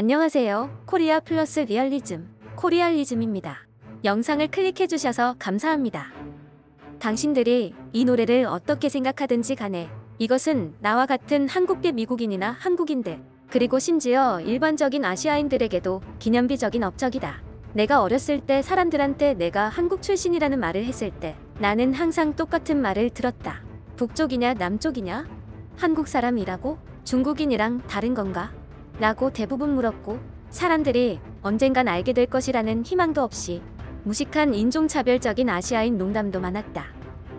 안녕하세요. 코리아 플러스 리얼리즘, 코리알리즘입니다. 영상을 클릭해주셔서 감사합니다. 당신들이 이 노래를 어떻게 생각하든지 간에 이것은 나와 같은 한국계 미국인이나 한국인들, 그리고 심지어 일반적인 아시아인들에게도 기념비적인 업적이다. 내가 어렸을 때 사람들한테 내가 한국 출신이라는 말을 했을 때 나는 항상 똑같은 말을 들었다. 북쪽이냐 남쪽이냐? 한국 사람이라고? 중국인이랑 다른 건가? 라고 대부분 물었고, 사람들이 언젠간 알게 될 것이라는 희망도 없이 무식한 인종차별적인 아시아인 농담도 많았다.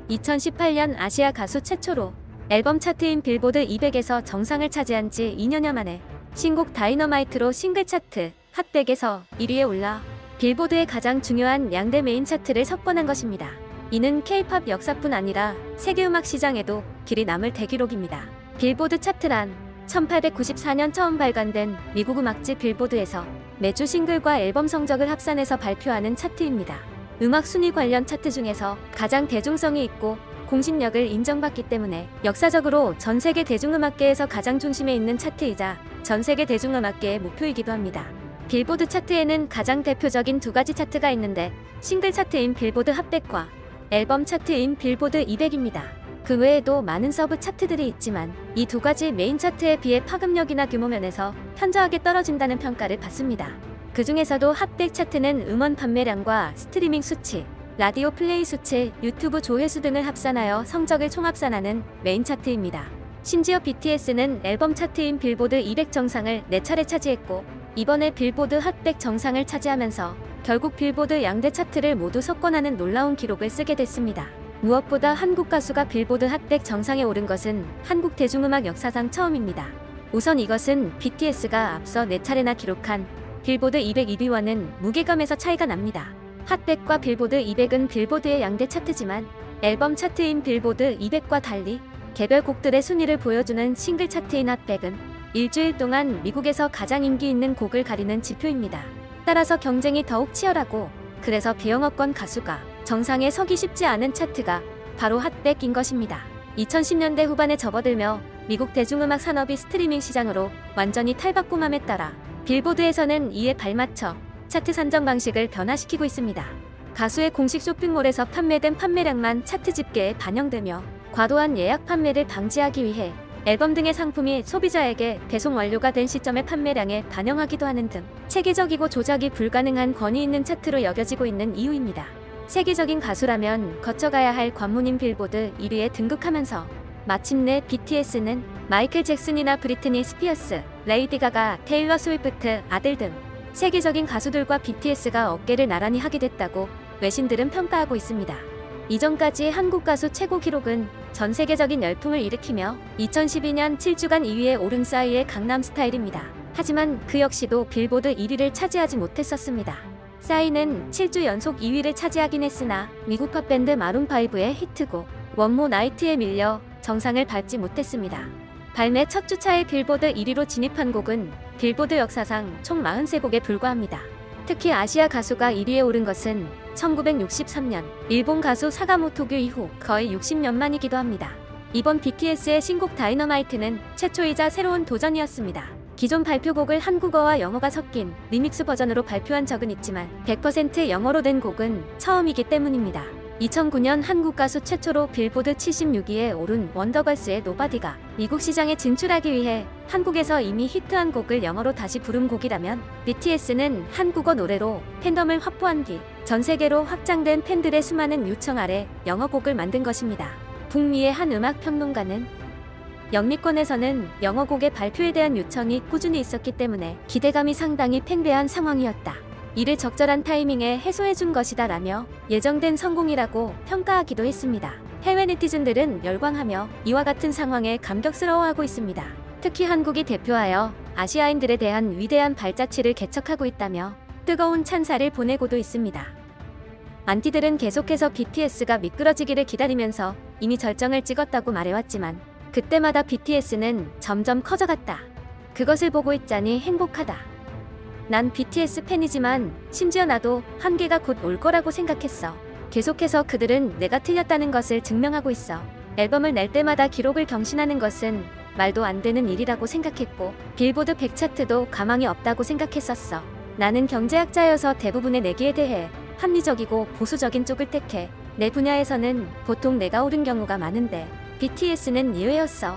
2018년 아시아 가수 최초로 앨범 차트인 빌보드 200에서 정상을 차지한 지 2년여 만에 신곡 다이너마이트로 싱글 차트 핫100에서 1위에 올라 빌보드의 가장 중요한 양대 메인 차트를 석권한 것입니다. 이는 K-팝 역사뿐 아니라 세계 음악 시장에도 길이 남을 대기록입니다. 빌보드 차트란 1894년 처음 발간된 미국 음악지 빌보드에서 매주 싱글과 앨범 성적을 합산해서 발표하는 차트입니다. 음악 순위 관련 차트 중에서 가장 대중성이 있고 공신력을 인정받기 때문에 역사적으로 전 세계 대중음악계에서 가장 중심에 있는 차트이자 전 세계 대중음악계의 목표이기도 합니다. 빌보드 차트에는 가장 대표적인 두 가지 차트가 있는데, 싱글 차트인 빌보드 핫100과 앨범 차트인 빌보드 200입니다. 그 외에도 많은 서브 차트들이 있지만 이 두 가지 메인 차트에 비해 파급력이나 규모 면에서 현저하게 떨어진다는 평가를 받습니다. 그 중에서도 핫100 차트는 음원 판매량과 스트리밍 수치, 라디오 플레이 수치, 유튜브 조회수 등을 합산하여 성적을 총합산하는 메인 차트입니다. 심지어 BTS는 앨범 차트인 빌보드 200 정상을 4차례 차지했고, 이번에 빌보드 핫100 정상을 차지하면서 결국 빌보드 양대 차트를 모두 석권하는 놀라운 기록을 쓰게 됐습니다. 무엇보다 한국 가수가 빌보드 핫100 정상에 오른 것은 한국 대중음악 역사상 처음입니다. 우선 이것은 BTS가 앞서 4차례나 기록한 빌보드 200 1위와는 무게감에서 차이가 납니다. 핫100과 빌보드 200은 빌보드의 양대 차트지만 앨범 차트인 빌보드 200과 달리 개별 곡들의 순위를 보여주는 싱글 차트인 핫100은 일주일 동안 미국에서 가장 인기 있는 곡을 가리는 지표입니다. 따라서 경쟁이 더욱 치열하고, 그래서 비영어권 가수가 정상에 서기 쉽지 않은 차트가 바로 핫100인 것입니다. 2010년대 후반에 접어들며 미국 대중음악 산업이 스트리밍 시장으로 완전히 탈바꿈함에 따라 빌보드에서는 이에 발맞춰 차트 산정 방식을 변화시키고 있습니다. 가수의 공식 쇼핑몰에서 판매된 판매량만 차트 집계에 반영되며 과도한 예약 판매를 방지하기 위해 앨범 등의 상품이 소비자에게 배송 완료가 된 시점의 판매량에 반영하기도 하는 등 체계적이고 조작이 불가능한 권위 있는 차트로 여겨지고 있는 이유입니다. 세계적인 가수라면 거쳐가야 할 관문인 빌보드 1위에 등극하면서 마침내 BTS는 마이클 잭슨이나 브리트니 스피어스, 레이디 가가, 테일러 스위프트, 아들 등 세계적인 가수들과 BTS가 어깨를 나란히 하게 됐다고 외신들은 평가하고 있습니다. 이전까지 한국 가수 최고 기록은 전 세계적인 열풍을 일으키며 2012년 7주간 2위에 오른 싸이의 강남스타일입니다. 하지만 그 역시도 빌보드 1위를 차지하지 못했었습니다. 싸이는 7주 연속 2위를 차지하긴 했으나 미국 팝밴드 마룬5의 히트곡 원모 나이트에 밀려 정상을 밟지 못했습니다. 발매 첫 주차에 빌보드 1위로 진입한 곡은 빌보드 역사상 총 43곡에 불과합니다. 특히 아시아 가수가 1위에 오른 것은 1963년 일본 가수 사가모토규 이후 거의 60년 만이기도 합니다. 이번 BTS의 신곡 다이너마이트는 최초이자 새로운 도전이었습니다. 기존 발표곡을 한국어와 영어가 섞인 리믹스 버전으로 발표한 적은 있지만 100% 영어로 된 곡은 처음이기 때문입니다. 2009년 한국 가수 최초로 빌보드 76위에 오른 원더걸스의 노바디가 미국 시장에 진출하기 위해 한국에서 이미 히트한 곡을 영어로 다시 부른 곡이라면, BTS는 한국어 노래로 팬덤을 확보한 뒤 전 세계로 확장된 팬들의 수많은 요청 아래 영어 곡을 만든 것입니다. 북미의 한 음악 평론가는 영미권에서는 영어 곡의 발표에 대한 요청이 꾸준히 있었기 때문에 기대감이 상당히 팽배한 상황이었다. 이를 적절한 타이밍에 해소해준 것이다 라며 예정된 성공이라고 평가하기도 했습니다. 해외 네티즌들은 열광하며 이와 같은 상황에 감격스러워하고 있습니다. 특히 한국이 대표하여 아시아인들에 대한 위대한 발자취를 개척하고 있다며 뜨거운 찬사를 보내고도 있습니다. 안티들은 계속해서 BTS가 미끄러지기를 기다리면서 이미 절정을 찍었다고 말해왔지만 그때마다 BTS는 점점 커져갔다. 그것을 보고 있자니 행복하다. 난 BTS 팬이지만 심지어 나도 한계가 곧 올 거라고 생각했어. 계속해서 그들은 내가 틀렸다는 것을 증명하고 있어. 앨범을 낼 때마다 기록을 경신하는 것은 말도 안 되는 일이라고 생각했고 빌보드 100 차트도 가망이 없다고 생각했었어. 나는 경제학자여서 대부분의 내기에 대해 합리적이고 보수적인 쪽을 택해 내 분야에서는 보통 내가 오른 경우가 많은데 BTS는 예외였어.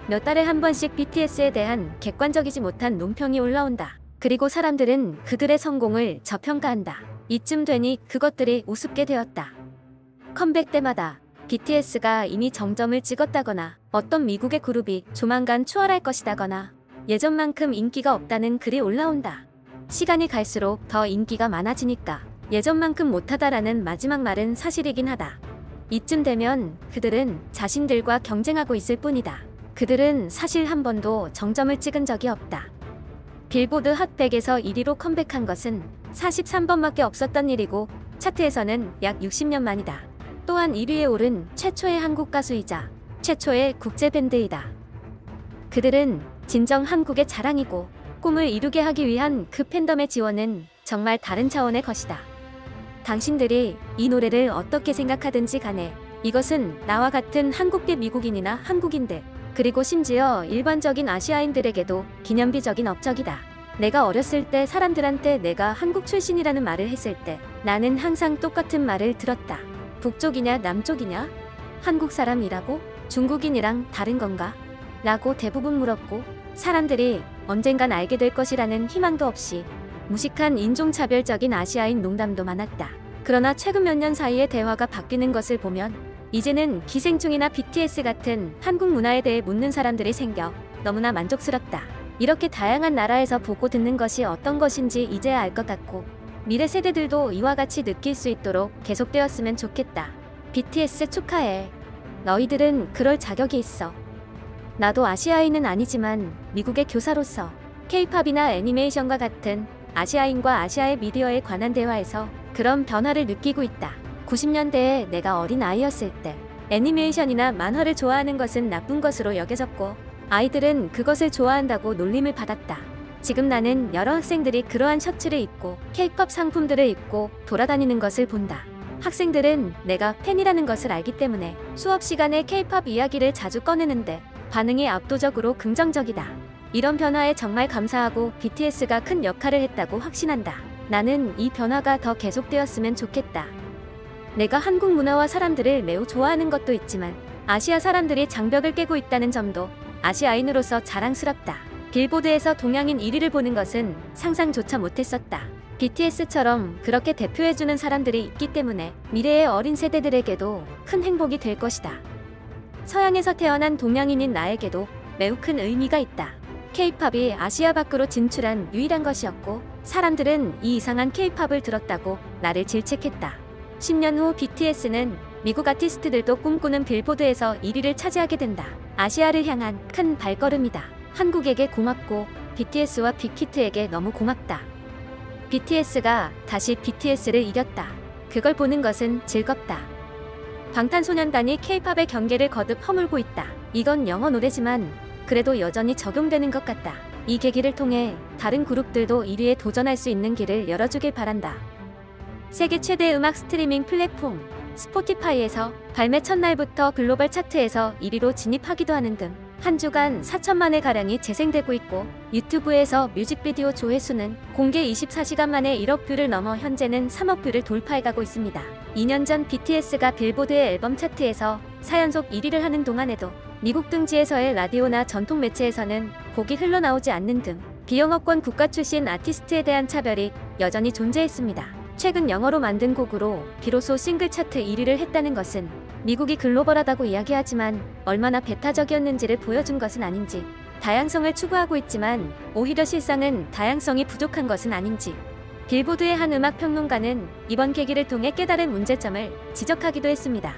몇 달에 한 번씩 BTS에 대한 객관적이지 못한 논평이 올라온다. 그리고 사람들은 그들의 성공을 저평가한다. 이쯤 되니 그것들이 우습게 되었다. 컴백 때마다 BTS가 이미 정점을 찍었다거나 어떤 미국의 그룹이 조만간 추월할 것이다거나 예전만큼 인기가 없다는 글이 올라온다. 시간이 갈수록 더 인기가 많아지니까 예전만큼 못하다라는 마지막 말은 사실이긴 하다. 이쯤 되면 그들은 자신들과 경쟁하고 있을 뿐이다. 그들은 사실 한 번도 정점을 찍은 적이 없다. 빌보드 핫 100에서 1위로 컴백한 것은 43번밖에 없었던 일이고 차트에서는 약 60년 만이다. 또한 1위에 오른 최초의 한국 가수이자 최초의 국제 밴드이다. 그들은 진정 한국의 자랑이고 꿈을 이루게 하기 위한 그 팬덤의 지원은 정말 다른 차원의 것이다. 당신들이 이 노래를 어떻게 생각하든지 간에 이것은 나와 같은 한국계 미국인이나 한국인들 그리고 심지어 일반적인 아시아인들에게도 기념비적인 업적이다. 내가 어렸을 때 사람들한테 내가 한국 출신이라는 말을 했을 때 나는 항상 똑같은 말을 들었다. 북쪽이냐 남쪽이냐? 한국 사람이라고? 중국인이랑 다른 건가? 라고 대부분 물었고 사람들이 언젠간 알게 될 것이라는 희망도 없이 무식한 인종차별적인 아시아인 농담도 많았다. 그러나 최근 몇 년 사이에 대화가 바뀌는 것을 보면 이제는 기생충이나 BTS 같은 한국 문화에 대해 묻는 사람들이 생겨 너무나 만족스럽다. 이렇게 다양한 나라에서 보고 듣는 것이 어떤 것인지 이제야 알 것 같고 미래 세대들도 이와 같이 느낄 수 있도록 계속되었으면 좋겠다. BTS 축하해. 너희들은 그럴 자격이 있어. 나도 아시아인은 아니지만 미국의 교사로서 K-팝이나 애니메이션과 같은 아시아인과 아시아의 미디어에 관한 대화에서 그런 변화를 느끼고 있다. 90년대에 내가 어린 아이였을 때 애니메이션이나 만화를 좋아하는 것은 나쁜 것으로 여겨졌고 아이들은 그것을 좋아한다고 놀림을 받았다. 지금 나는 여러 학생들이 그러한 셔츠를 입고 K-팝 상품들을 입고 돌아다니는 것을 본다. 학생들은 내가 팬이라는 것을 알기 때문에 수업 시간에 K-팝 이야기를 자주 꺼내는데 반응이 압도적으로 긍정적이다. 이런 변화에 정말 감사하고 BTS가 큰 역할을 했다고 확신한다. 나는 이 변화가 더 계속되었으면 좋겠다. 내가 한국 문화와 사람들을 매우 좋아하는 것도 있지만 아시아 사람들이 장벽을 깨고 있다는 점도 아시아인으로서 자랑스럽다. 빌보드에서 동양인 1위를 보는 것은 상상조차 못했었다. BTS처럼 그렇게 대표해주는 사람들이 있기 때문에 미래의 어린 세대들에게도 큰 행복이 될 것이다. 서양에서 태어난 동양인인 나에게도 매우 큰 의미가 있다. K-팝이 아시아 밖으로 진출한 유일한 것이었고 사람들은 이 이상한 K-팝을 들었다고 나를 질책했다. 10년 후 BTS는 미국 아티스트들도 꿈꾸는 빌보드에서 1위를 차지하게 된다. 아시아를 향한 큰 발걸음이다. 한국에게 고맙고 BTS와 빅히트에게 너무 고맙다. BTS가 다시 BTS를 이겼다. 그걸 보는 것은 즐겁다. 방탄소년단이 K-팝의 경계를 거듭 허물고 있다. 이건 영어 노래지만 그래도 여전히 적용되는 것 같다. 이 계기를 통해 다른 그룹들도 1위에 도전할 수 있는 길을 열어주길 바란다. 세계 최대 음악 스트리밍 플랫폼 스포티파이에서 발매 첫날부터 글로벌 차트에서 1위로 진입하기도 하는 등 한 주간 4천만회 가량이 재생되고 있고 유튜브에서 뮤직비디오 조회수는 공개 24시간 만에 1억 뷰를 넘어 현재는 3억 뷰를 돌파해가고 있습니다. 2년 전 BTS가 빌보드의 앨범 차트에서 4연속 1위를 하는 동안에도 미국 등지에서의 라디오나 전통 매체에서는 곡이 흘러나오지 않는 등 비영어권 국가 출신 아티스트에 대한 차별이 여전히 존재했습니다. 최근 영어로 만든 곡으로 비로소 싱글 차트 1위를 했다는 것은 미국이 글로벌하다고 이야기하지만 얼마나 배타적이었는지를 보여준 것은 아닌지, 다양성을 추구하고 있지만 오히려 실상은 다양성이 부족한 것은 아닌지, 빌보드의 한 음악 평론가는 이번 계기를 통해 깨달은 문제점을 지적하기도 했습니다.